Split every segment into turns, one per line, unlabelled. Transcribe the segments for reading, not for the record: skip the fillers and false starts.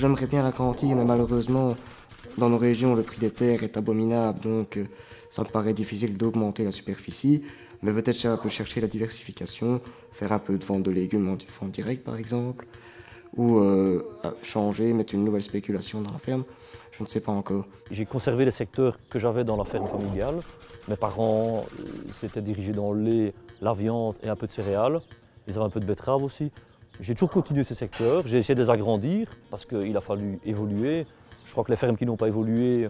j'aimerais bien l'agrandir, mais malheureusement, dans nos régions, le prix des terres est abominable, donc ça me paraît difficile d'augmenter la superficie. Mais peut-être un peu chercher la diversification, faire un peu de vente de légumes en vente directe par exemple, ou changer, mettre une nouvelle spéculation dans la ferme. Je ne sais pas encore.
J'ai conservé les secteurs que j'avais dans la ferme familiale. Mes parents s'étaient dirigés dans le lait, la viande et un peu de céréales. Ils avaient un peu de betterave aussi. J'ai toujours continué ces secteurs. J'ai essayé de les agrandir parce qu'il a fallu évoluer. Je crois que les fermes qui n'ont pas évolué,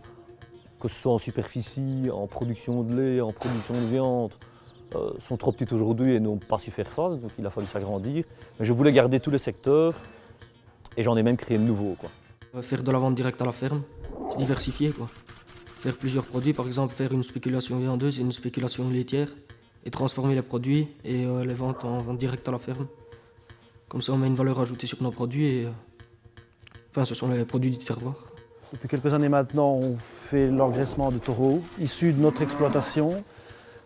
que ce soit en superficie, en production de lait, en production de viande, sont trop petites aujourd'hui et n'ont pas su faire face. Donc il a fallu s'agrandir. Mais je voulais garder tous les secteurs et j'en ai même créé de nouveaux, quoi.
Faire de la vente directe à la ferme, se diversifier, quoi. Faire plusieurs produits, par exemple faire une spéculation viandeuse et une spéculation laitière et transformer les produits et les ventes en vente directe à la ferme. Comme ça on met une valeur ajoutée sur nos produits et enfin ce sont les produits du terroir.
Depuis quelques années maintenant, on fait l'engraissement de taureaux issus de notre exploitation.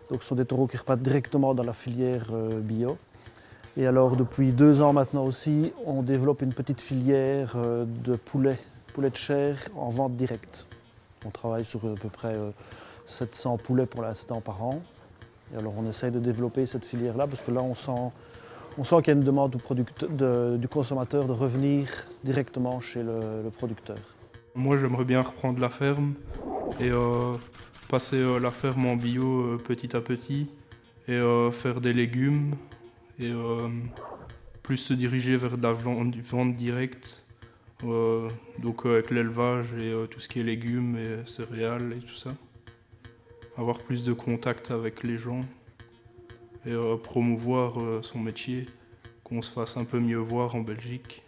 Donc ce sont des taureaux qui repartent directement dans la filière bio. Et alors depuis 2 ans maintenant aussi, on développe une petite filière de poulets de chair en vente directe. On travaille sur à peu près 700 poulets pour l'instant par an. Et alors on essaye de développer cette filière-là parce que là on sent qu'il y a une demande du consommateur de revenir directement chez le producteur.
Moi j'aimerais bien reprendre la ferme et passer la ferme en bio petit à petit et faire des légumes et plus se diriger vers de la vente directe, donc avec l'élevage et tout ce qui est légumes et céréales et tout ça. Avoir plus de contact avec les gens et promouvoir son métier, qu'on se fasse un peu mieux voir en Belgique.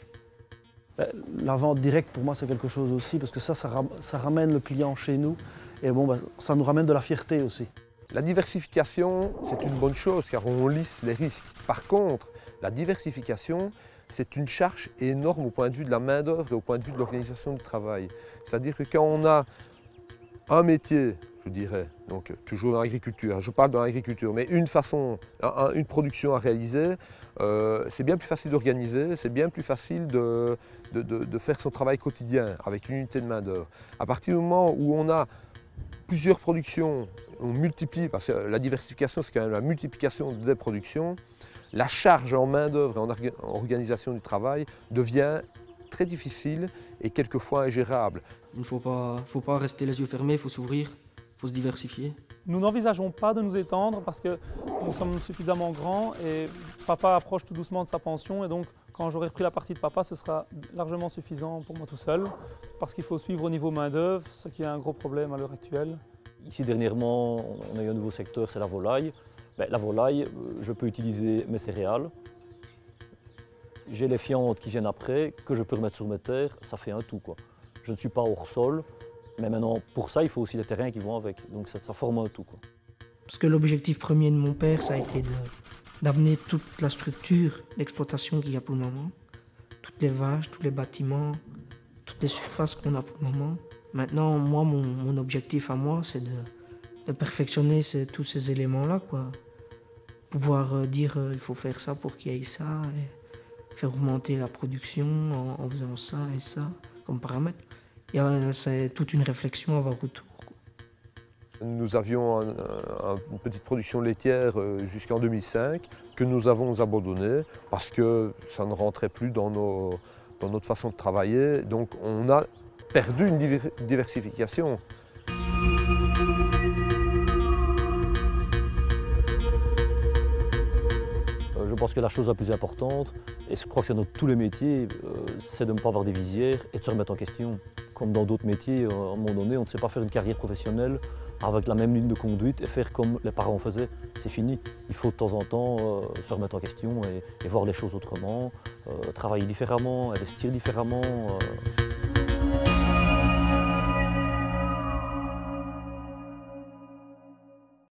La vente directe pour moi c'est quelque chose aussi parce que ça ramène le client chez nous et bon, ça nous ramène de la fierté aussi.
La diversification, c'est une bonne chose car on lisse les risques. Par contre, la diversification, c'est une charge énorme au point de vue de la main-d'œuvre et au point de vue de l'organisation du travail. C'est-à-dire que quand on a un métier, je dirais, donc toujours dans l'agriculture, je parle dans l'agriculture, mais une production à réaliser, c'est bien plus facile d'organiser, c'est bien plus facile de faire son travail quotidien avec une unité de main-d'œuvre. À partir du moment où on a plusieurs productions, on multiplie, parce que la diversification c'est quand même la multiplication des productions, la charge en main-d'œuvre et en organisation du travail devient très difficile et quelquefois ingérable.
Il ne faut pas rester les yeux fermés, il faut s'ouvrir, il faut se diversifier.
Nous n'envisageons pas de nous étendre parce que nous sommes suffisamment grands et papa approche tout doucement de sa pension et donc quand j'aurai repris la partie de papa, ce sera largement suffisant pour moi tout seul parce qu'il faut suivre au niveau main-d'œuvre, ce qui est un gros problème à l'heure actuelle.
Ici dernièrement, on a eu un nouveau secteur, c'est la volaille. La volaille, je peux utiliser mes céréales. J'ai les fientes qui viennent après, que je peux remettre sur mes terres, ça fait un tout, quoi. Je ne suis pas hors sol, mais maintenant pour ça il faut aussi les terrains qui vont avec, donc ça forme un tout, quoi.
Parce que l'objectif premier de mon père, ça a été d'amener toute la structure d'exploitation qu'il y a pour le moment, toutes les vaches, tous les bâtiments, toutes les surfaces qu'on a pour le moment. Maintenant, moi, mon objectif à moi, c'est de perfectionner tous ces éléments-là, quoi. Pouvoir dire il faut faire ça pour qu'il y ait ça, et faire augmenter la production en faisant ça et ça comme paramètre. C'est toute une réflexion à avoir autour.
Nous avions une petite production laitière jusqu'en 2005 que nous avons abandonnée parce que ça ne rentrait plus dans notre façon de travailler. Donc on a perdu une diversification.
Je pense que la chose la plus importante, et je crois que c'est dans tous les métiers, c'est de ne pas avoir des visières et de se remettre en question. Comme dans d'autres métiers, à un moment donné, on ne sait pas faire une carrière professionnelle avec la même ligne de conduite et faire comme les parents faisaient. C'est fini. Il faut de temps en temps se remettre en question et voir les choses autrement, travailler différemment, investir différemment.